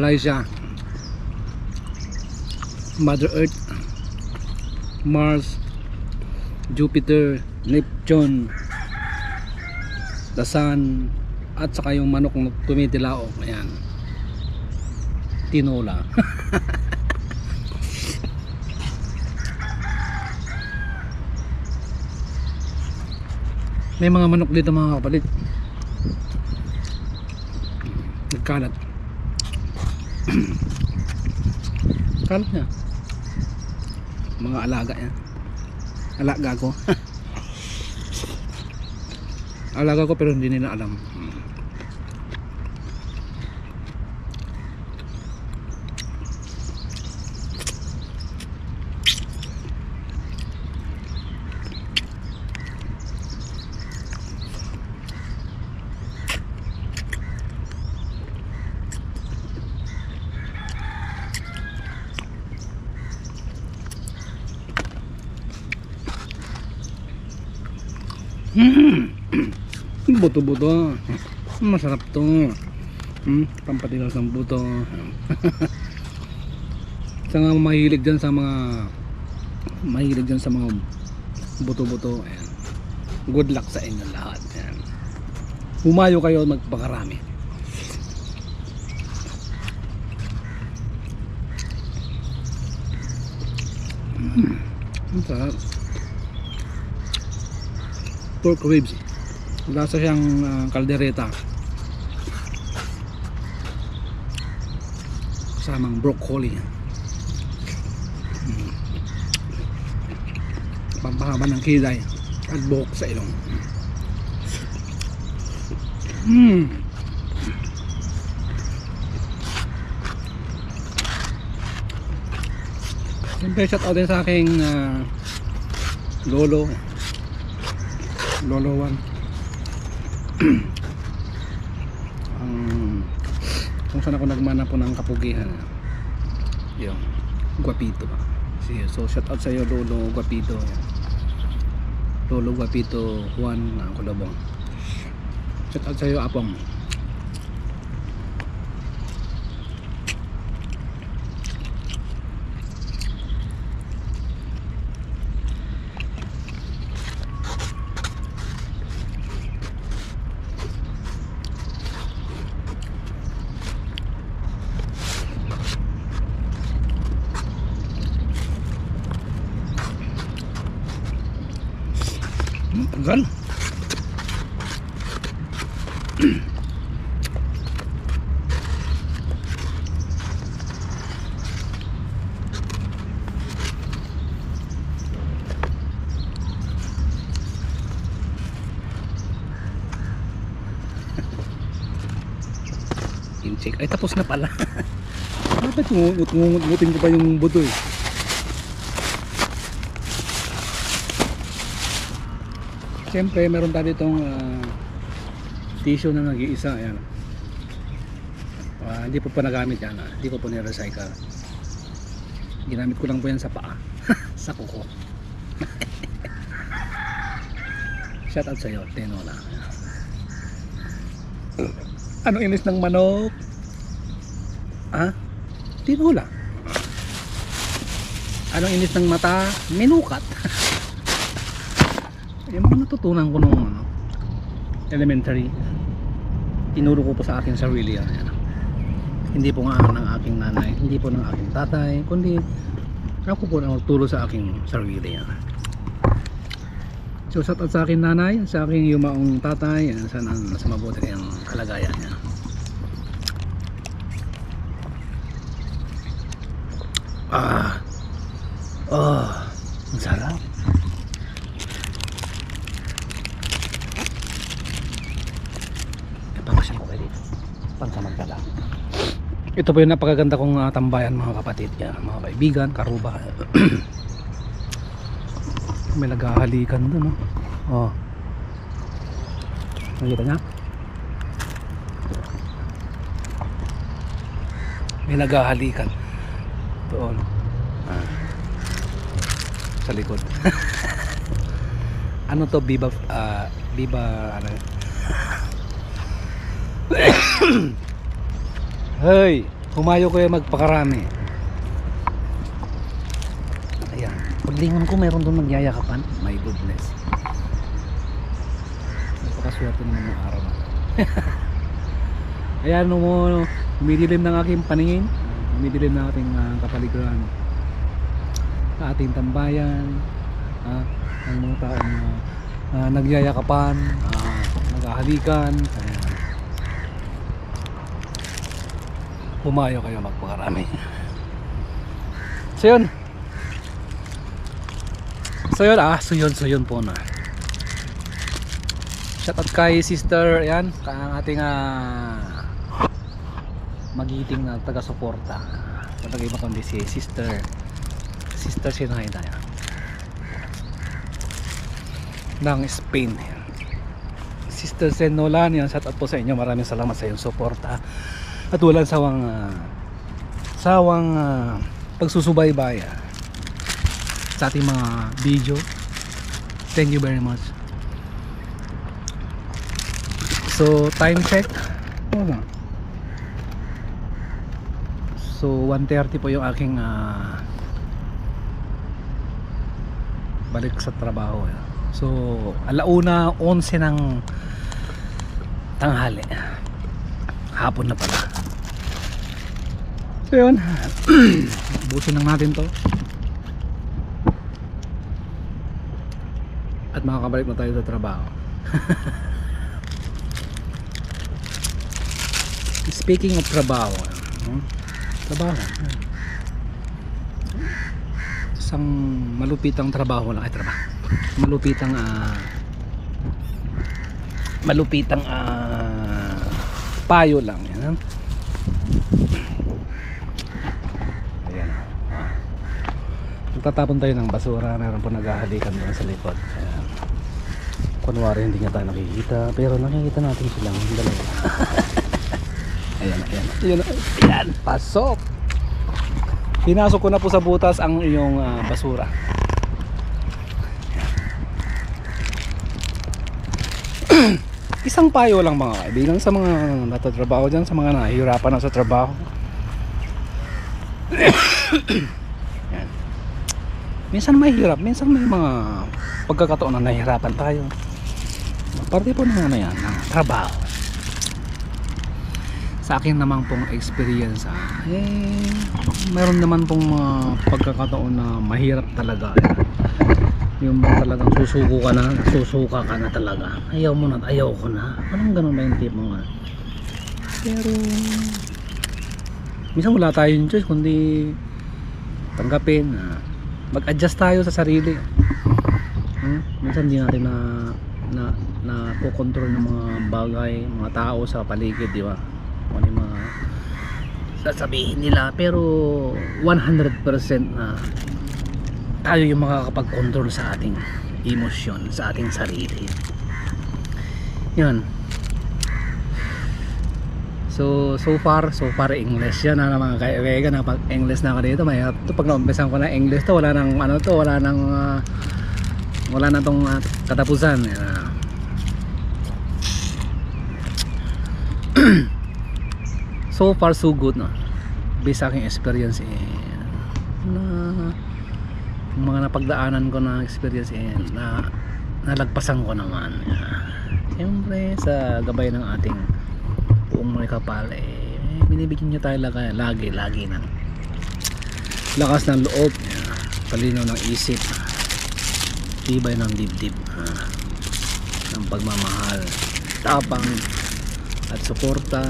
Nag-summarize siya. Mother Earth, Mars, Jupiter, Neptune, the Sun, at saka yung manok na tumitilao. Ayan, tinola. May mga manok dito mga kapalit, nagkalat. Kalat niya, mga alaga yan. Alaga ko. Alaga ko pero hindi nila alam. Buto-buto, masarap to. Pampatigas ng buto. Sa mga mahilig dyan sa mga buto-buto, ayan, good luck sa inyo lahat. Ayan, humayo kayo, magpakarami. Masarap. Pork ribs, lasa siyang kaldereta kasamang broccoli. Pampahaba ng kilay at buhok sa ilong. Siyempre shout out din sa aking lolo 1. Kung saan ako nagmana po ng kapugihan, yung Guapito ba. So shout out sa iyo Lolo Guapito. Lolo Guapito Juan Kulabong. Shout out sa iyo Apong. Tagal. Incheck. Ay, tapos na pala. Dapat ngungutin ko pa yung buto eh. Siyempre meron tayo itong tissue na nag-iisa. Ayan. Hindi po pa nagamit yan. Hindi ko po ni-recycle. Ginamit ko lang po yan sa paa. Sa kuko. Shout out sa iyo, Tenola. Anong inis ng manok? Tinola. Anong inis ng mata? Minukat. Yung mga natutunan ko nung elementary, tinuro ko po sa aking sarili yan. Hindi po nga ng aking nanay, hindi po ng aking tatay, kundi ako po na magturo sa aking sarili yan. So shout out sa aking nanay, sa aking yumaong tatay, sana nasa mabuti kayang kalagayan niya. Ang sarap. Napakasya ko kayo dito, pansamantala. Ito po yung napakaganda kong tambayan mga kapatid, yan, mga kaibigan, karuba. May naghahalikan doon, no? Oh, nakita niya? May naghahalikan doon, sa likod. Ano to? Biba ano? Hey, Humayo ko yung magpakarami. Ayan, paglingon ko meron doon nagyayakapan. My goodness, napakaswerte naman ng araw na. Ayan mo, umidilim ng aking paningin, umidilim ng ating kapaligiran, sa ating tambayan, ang mga taong nagyayakapan, naghahalikan. Ayan. Pumayo kayo magpakarami. So yun po na. Shout out kay sister, yan, ang ating magiting na taga-suporta. Patagay ba kundi si sister Sinaida yan, ng Spain. Sister Senolan, yan, shout out po sa inyo. Maraming salamat sa iyong suporta at walang sawang pagsusubaybay sa ating mga video. Thank you very much. So time check, so 1:30 po yung aking balik sa trabaho. So 1:11 ng tanghali, hapon na pala. So yun, busin lang natin to at makakabalik na tayo sa trabaho. Speaking of trabaho, isang malupitang trabaho lang, malupitang payo lang yan. Ayan, magtatapon tayo ng basura, meron po naghahalikan doon sa likod. Ayan. Kunwari hindi nga tayo nakikita, pero nakikita natin silang dalawa. Ayan, pasok. Pinasok ko na po sa butas ang iyong basura. Isang payo lang mga kaibigan sa mga natatrabaho dyan, sa mga nahihirapan na sa trabaho. Yan. Minsan mahirap, minsan may mga pagkakataon na nahihirapan tayo. Parte po ng yan, ng trabaho. Sa akin naman pong experience, meron naman pong pagkakataon na mahirap talaga. Yung talagang susuka ka na talaga, ayaw mo na, ayaw ko na, anong ganun ba yung tip mo nga. Pero minsan wala tayong choice kundi tanggapin, mag-adjust tayo sa sarili. Minsan hindi natin na kukontrol ng mga bagay, mga tao sa paligid, di ba? Kung ano yung mga sasabihin nila, pero 100% na tayo yung makakapag-control sa ating emosyon, sa ating sarili. Yan. So far English yan na mga kaibigan. Pag English na ako dito, may pag naumpisan ko na English to, wala nang wala na tong katapusan. So far so good, no? Based sa aking experience na mga napagdaanan ko na experience na nalagpasan ko naman. Siyempre sa gabay ng ating buong mga kapal, binibigyan nyo tayo lagi ng lakas ng loob, palinaw ng isip, tibay ng dibdib, ng pagmamahal, tapang at suporta.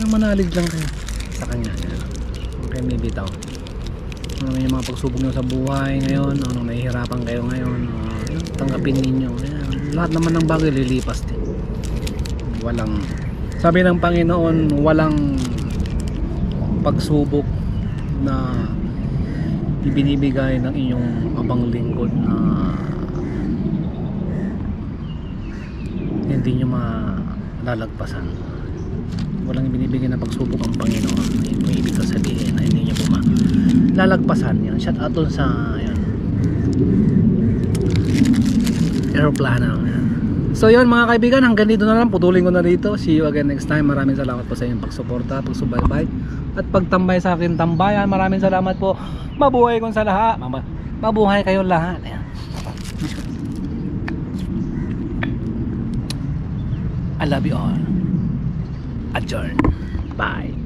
Manalig lang kayo sa kanya. Okay, may bitaw. Ano yung mga pagsubok nyo sa buhay ngayon, anong nahihirapan kayo ngayon, tanggapin ninyo. Lahat naman ng bagay lilipas din. Walang, sabi ng Panginoon, walang pagsubok na ibinibigay ng inyong abang lingkod na hindi nyo malalagpasan. Walang ibinibigay na pagsubok ang Panginoon. Ito yung ibig sabihin na hindi nyo po lalagpasan yan. Shout out dun sa aeroplano. So yun mga kaibigan, hanggang dito na lang, putulin ko na dito. See you again next time. Maraming salamat po sa inyong pagsuporta, pagsubaybay. at pagtambay sa akin tambayan. Maraming salamat po. Mabuhay kong sa lahat. Mabuhay kayong lahat. Ayan. I love you all. Adjourn. Bye.